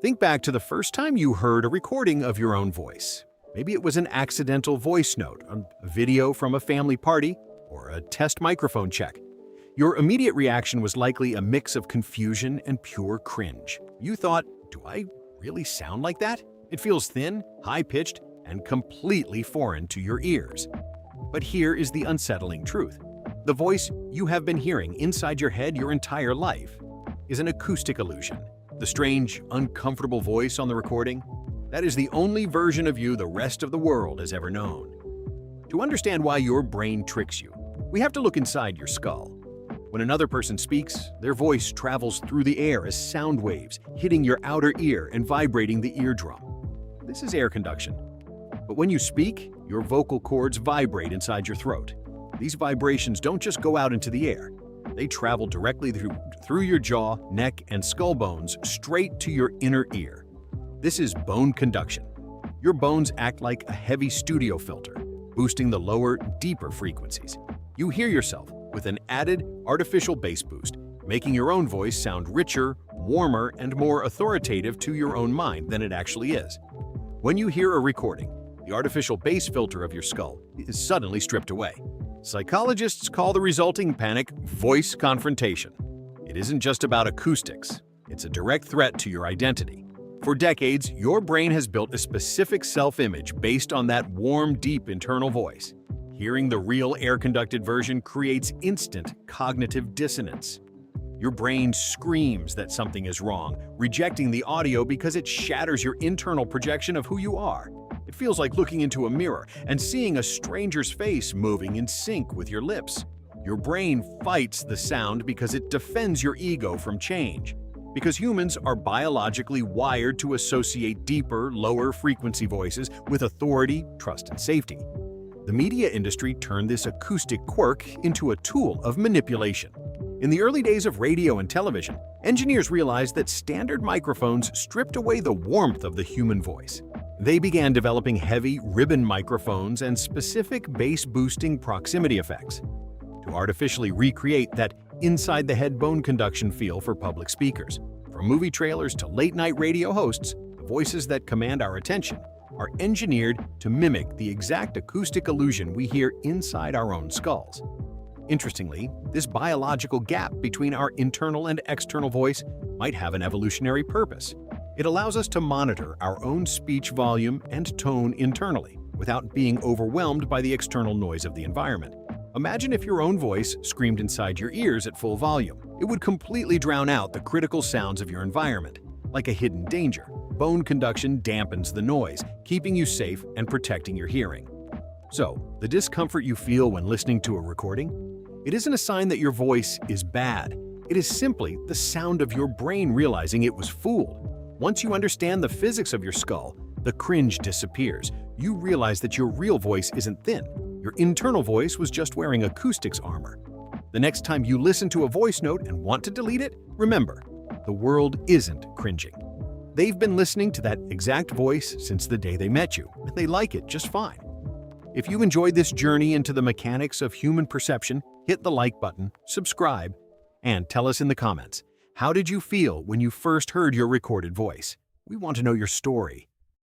Think back to the first time you heard a recording of your own voice. Maybe it was an accidental voice note, a video from a family party, or a test microphone check. Your immediate reaction was likely a mix of confusion and pure cringe. You thought, do I really sound like that? It feels thin, high-pitched, and completely foreign to your ears. But here is the unsettling truth. The voice you have been hearing inside your head your entire life is an acoustic illusion. The strange, uncomfortable voice on the recording, that is the only version of you the rest of the world has ever known. To understand why your brain tricks you, we have to look inside your skull. When another person speaks, their voice travels through the air as sound waves, hitting your outer ear and vibrating the eardrum. This is air conduction. But when you speak, your vocal cords vibrate inside your throat. These vibrations don't just go out into the air. They travel directly through your jaw, neck, and skull bones straight to your inner ear. This is bone conduction. Your bones act like a heavy studio filter, boosting the lower, deeper frequencies. You hear yourself with an added artificial bass boost, making your own voice sound richer, warmer, and more authoritative to your own mind than it actually is. When you hear a recording, the artificial bass filter of your skull is suddenly stripped away. Psychologists call the resulting panic voice confrontation. It isn't just about acoustics, it's a direct threat to your identity. For decades, your brain has built a specific self-image based on that warm, deep internal voice. Hearing the real air-conducted version creates instant cognitive dissonance. Your brain screams that something is wrong, rejecting the audio because it shatters your internal projection of who you are. It feels like looking into a mirror and seeing a stranger's face moving in sync with your lips. Your brain fights the sound because it defends your ego from change. Because humans are biologically wired to associate deeper, lower frequency voices with authority, trust, and safety. The media industry turned this acoustic quirk into a tool of manipulation. In the early days of radio and television, engineers realized that standard microphones stripped away the warmth of the human voice. They began developing heavy, ribbon microphones and specific bass-boosting proximity effects to artificially recreate that inside-the-head bone conduction feel for public speakers. From movie trailers to late-night radio hosts, the voices that command our attention are engineered to mimic the exact acoustic illusion we hear inside our own skulls. Interestingly, this biological gap between our internal and external voice might have an evolutionary purpose. It allows us to monitor our own speech volume and tone internally, without being overwhelmed by the external noise of the environment. Imagine if your own voice screamed inside your ears at full volume. It would completely drown out the critical sounds of your environment, like a hidden danger. Bone conduction dampens the noise, keeping you safe and protecting your hearing. So, the discomfort you feel when listening to a recording? It isn't a sign that your voice is bad. It is simply the sound of your brain realizing it was fooled. Once you understand the physics of your skull, the cringe disappears. You realize that your real voice isn't thin. Your internal voice was just wearing acoustics armor. The next time you listen to a voice note and want to delete it, remember, the world isn't cringing. They've been listening to that exact voice since the day they met you, and they like it just fine. If you enjoyed this journey into the mechanics of human perception, hit the like button, subscribe, and tell us in the comments, how did you feel when you first heard your recorded voice? We want to know your story.